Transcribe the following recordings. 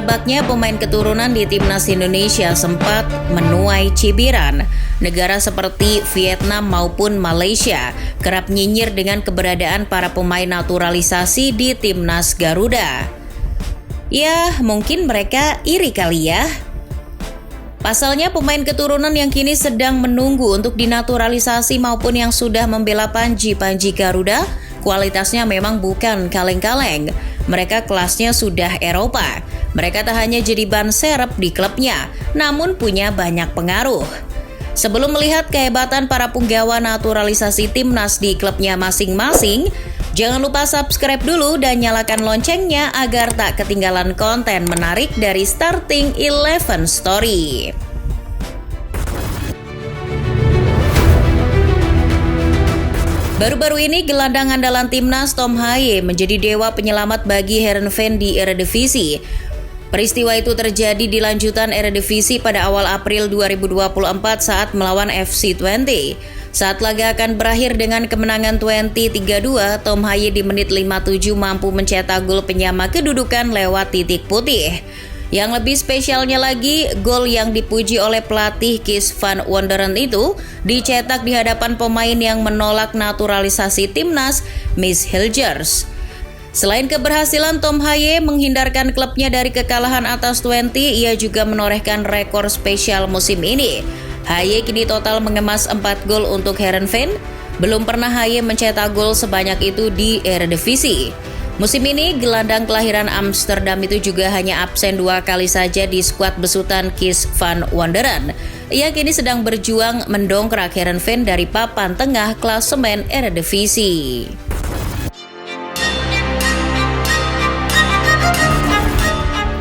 menebaknya pemain keturunan di timnas Indonesia sempat menuai cibiran. Negara seperti Vietnam maupun Malaysia kerap nyinyir dengan keberadaan para pemain naturalisasi di timnas Garuda. Ya, mungkin mereka iri kali ya. Pasalnya pemain keturunan yang kini sedang menunggu untuk dinaturalisasi maupun yang sudah membela Panji Garuda, kualitasnya memang bukan kaleng-kaleng. Mereka kelasnya sudah Eropa. Mereka tak hanya jadi ban serep di klubnya, namun punya banyak pengaruh. Sebelum melihat kehebatan para punggawa naturalisasi timnas di klubnya masing-masing, jangan lupa subscribe dulu dan nyalakan loncengnya agar tak ketinggalan konten menarik dari Starting 11 Story. Baru-baru ini gelandang andalan timnas Tom Haye menjadi dewa penyelamat bagi Heerenveen di Eredivisie. Peristiwa itu terjadi di lanjutan Eredivisie pada awal April 2024 saat melawan FC Twente. Saat laga akan berakhir dengan kemenangan Twente 3-2, Tom Haye di menit 57 mampu mencetak gol penyama kedudukan lewat titik putih. Yang lebih spesialnya lagi, gol yang dipuji oleh pelatih Kees van Wonderen itu dicetak di hadapan pemain yang menolak naturalisasi timnas, Mies Hilgers. Selain keberhasilan Tom Haye menghindarkan klubnya dari kekalahan atas Twente, ia juga menorehkan rekor spesial musim ini. Haye kini total mengemas 4 gol untuk Heerenveen. Belum pernah Haye mencetak gol sebanyak itu di Eredivisie. Musim ini, gelandang kelahiran Amsterdam itu juga hanya absen 2 kali saja di skuad besutan Kees van Wonderen. Ia kini sedang berjuang mendongkrak Heerenveen dari papan tengah klasemen Eredivisie.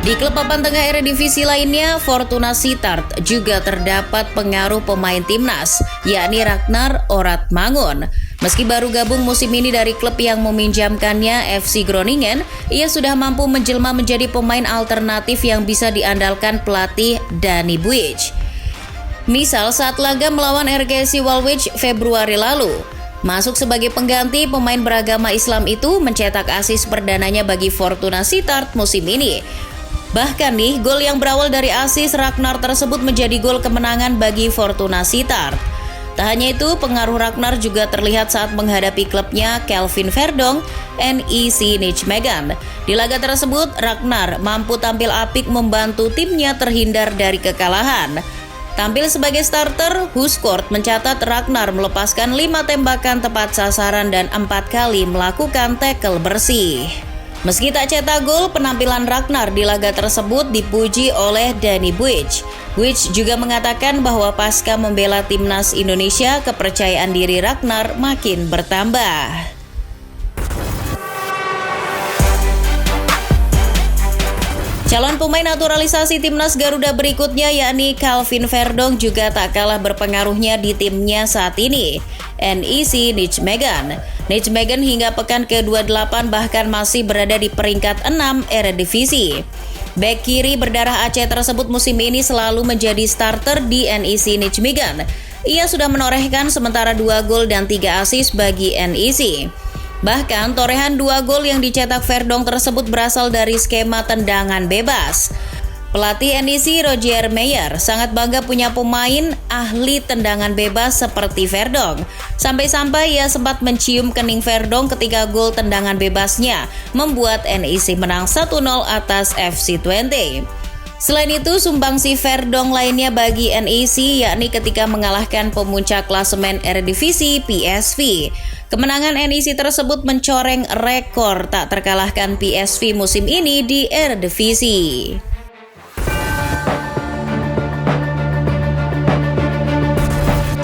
Di klub papan tengah Eredivisie lainnya, Fortuna Sittard juga terdapat pengaruh pemain timnas, yakni Ragnar Oratmangun. Meski baru gabung musim ini dari klub yang meminjamkannya FC Groningen, ia sudah mampu menjelma menjadi pemain alternatif yang bisa diandalkan pelatih Danny Buij. Misal saat laga melawan RKC Waalwijk Februari lalu, masuk sebagai pengganti pemain beragama Islam itu mencetak asis perdananya bagi Fortuna Sittard musim ini. Bahkan nih, gol yang berawal dari asis Ragnar tersebut menjadi gol kemenangan bagi Fortuna Sittard. Tak hanya itu, pengaruh Ragnar juga terlihat saat menghadapi klubnya Kelvin Verdong, NEC Nijmegen. Di laga tersebut, Ragnar mampu tampil apik membantu timnya terhindar dari kekalahan. Tampil sebagai starter, Huskort mencatat Ragnar melepaskan 5 tembakan tepat sasaran dan 4 kali melakukan tackle bersih. Meski tak cetak gol, penampilan Ragnar di laga tersebut dipuji oleh Danny Buij. Buij juga mengatakan bahwa pasca membela timnas Indonesia, kepercayaan diri Ragnar makin bertambah. Calon pemain naturalisasi timnas Garuda berikutnya yakni Kelvin Verdong juga tak kalah berpengaruhnya di timnya saat ini, NEC Nijmegen. Nijmegen hingga pekan ke-28 bahkan masih berada di peringkat 6 Eredivisie. Bek kiri berdarah Aceh tersebut musim ini selalu menjadi starter di NEC Nijmegen. Ia sudah menorehkan sementara 2 gol dan 3 asis bagi NEC. Bahkan torehan 2 gol yang dicetak Verdong tersebut berasal dari skema tendangan bebas. Pelatih NEC Roger Meijer sangat bangga punya pemain ahli tendangan bebas seperti Verdong. Sampai-sampai ia sempat mencium kening Verdong ketika gol tendangan bebasnya membuat NEC menang 1-0 atas FC Twente. Selain itu, sumbangsi Verdong lainnya bagi NEC yakni ketika mengalahkan pemuncak klasemen Eredivisie PSV. Kemenangan NEC tersebut mencoreng rekor tak terkalahkan PSV musim ini di Eredivisie.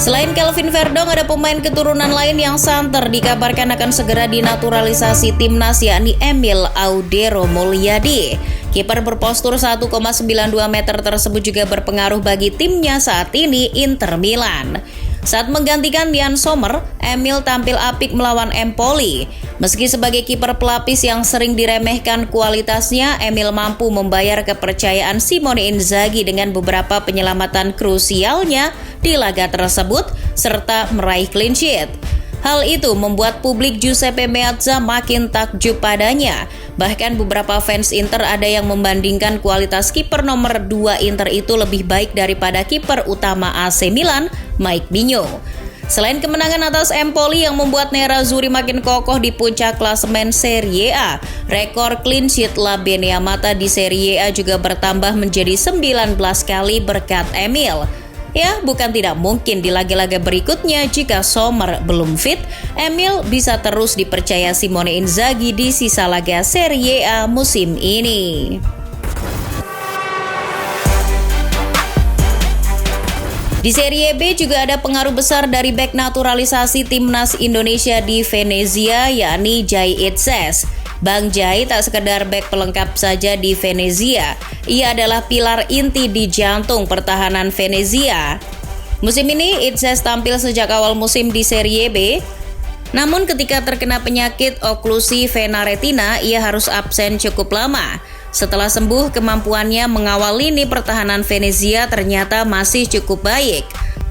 Selain Kelvin Verdong, ada pemain keturunan lain yang santer dikabarkan akan segera dinaturalisasi timnas yakni Emil Audero Mulyadi. Kiper berpostur 1,92 meter tersebut juga berpengaruh bagi timnya saat ini, Inter Milan. Saat menggantikan Jan Sommer, Emil tampil apik melawan Empoli. Meski sebagai kiper pelapis yang sering diremehkan kualitasnya, Emil mampu membayar kepercayaan Simone Inzaghi dengan beberapa penyelamatan krusialnya di laga tersebut serta meraih clean sheet. Hal itu membuat publik Giuseppe Meazza makin takjub padanya. Bahkan beberapa fans Inter ada yang membandingkan kualitas kiper nomor 2 Inter itu lebih baik daripada kiper utama AC Milan, Mike Migno. Selain kemenangan atas Empoli yang membuat Nerazzurri makin kokoh di puncak klasemen Serie A, rekor clean sheet La Beneamata di Serie A juga bertambah menjadi 19 kali berkat Emil. Ya, bukan tidak mungkin di laga-laga berikutnya jika Sommer belum fit, Emil bisa terus dipercaya Simone Inzaghi di sisa laga Serie A musim ini. Di Serie B juga ada pengaruh besar dari bek naturalisasi timnas Indonesia di Venezia, yakni Jai Itzes. Bang Jai tak sekedar bek pelengkap saja di Venezia, ia adalah pilar inti di jantung pertahanan Venezia. Musim ini Itzes tampil sejak awal musim di Serie B, namun ketika terkena penyakit oklusi vena retina, ia harus absen cukup lama. Setelah sembuh, kemampuannya mengawal lini pertahanan Venezia ternyata masih cukup baik.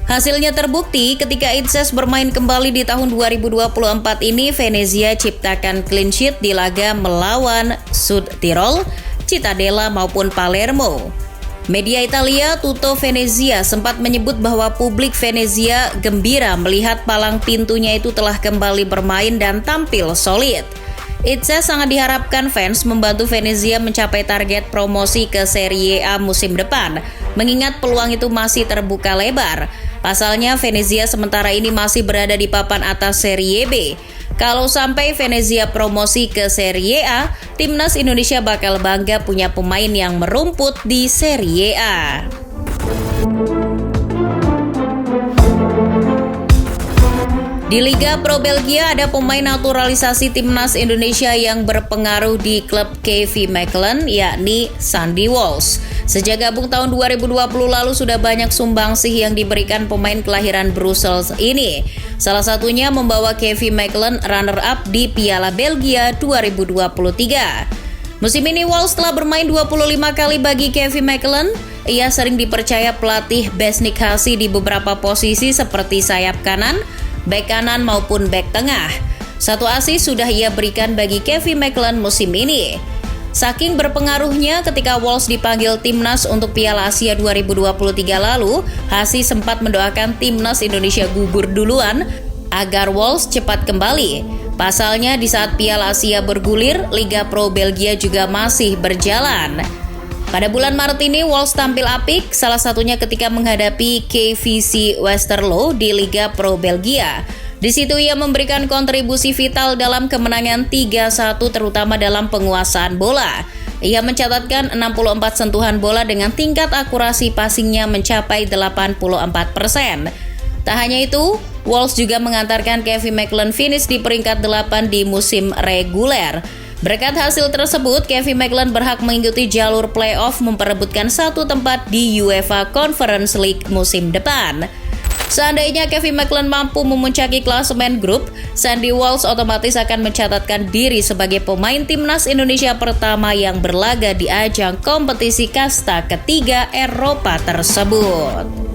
Hasilnya terbukti ketika Itzes bermain kembali di tahun 2024 ini, Venezia ciptakan clean sheet di laga melawan Sud Tirol, Cittadella maupun Palermo. Media Italia Tutto Venezia sempat menyebut bahwa publik Venezia gembira melihat palang pintunya itu telah kembali bermain dan tampil solid. Itzes sangat diharapkan fans membantu Venezia mencapai target promosi ke Serie A musim depan, mengingat peluang itu masih terbuka lebar. Pasalnya Venezia sementara ini masih berada di papan atas Serie B. Kalau sampai Venezia promosi ke Serie A, timnas Indonesia bakal bangga punya pemain yang merumput di Serie A. Di Liga Pro Belgia ada pemain naturalisasi timnas Indonesia yang berpengaruh di klub KV Mechelen, yakni Sandy Walsh. Sejak gabung tahun 2020 lalu sudah banyak sumbangsih yang diberikan pemain kelahiran Brussels ini. Salah satunya membawa KV Mechelen runner-up di Piala Belgia 2023. Musim ini Walsh telah bermain 25 kali bagi KV Mechelen. Ia sering dipercaya pelatih Besnik Hasi di beberapa posisi seperti sayap kanan, bek kanan maupun bek tengah. Satu asis sudah ia berikan bagi KV Mechelen musim ini. Saking berpengaruhnya ketika Walsh dipanggil timnas untuk Piala Asia 2023 lalu, Hasi sempat mendoakan timnas Indonesia gugur duluan agar Walsh cepat kembali. Pasalnya di saat Piala Asia bergulir, Liga Pro Belgia juga masih berjalan. Pada bulan Maret ini Walsh tampil apik, salah satunya ketika menghadapi KVC Westerlo di Liga Pro Belgia. Di situ ia memberikan kontribusi vital dalam kemenangan 3-1 terutama dalam penguasaan bola. Ia mencatatkan 64 sentuhan bola dengan tingkat akurasi passingnya mencapai 84%. Tak hanya itu, Walsh juga mengantarkan KV Mechelen finish di peringkat 8 di musim reguler. Berkat hasil tersebut, KV Mechelen berhak mengikuti jalur playoff memperebutkan satu tempat di UEFA Conference League musim depan. Seandainya KV Mechelen mampu memuncaki klasemen grup, Sandy Walsh otomatis akan mencatatkan diri sebagai pemain timnas Indonesia pertama yang berlaga di ajang kompetisi kasta ketiga Eropa tersebut.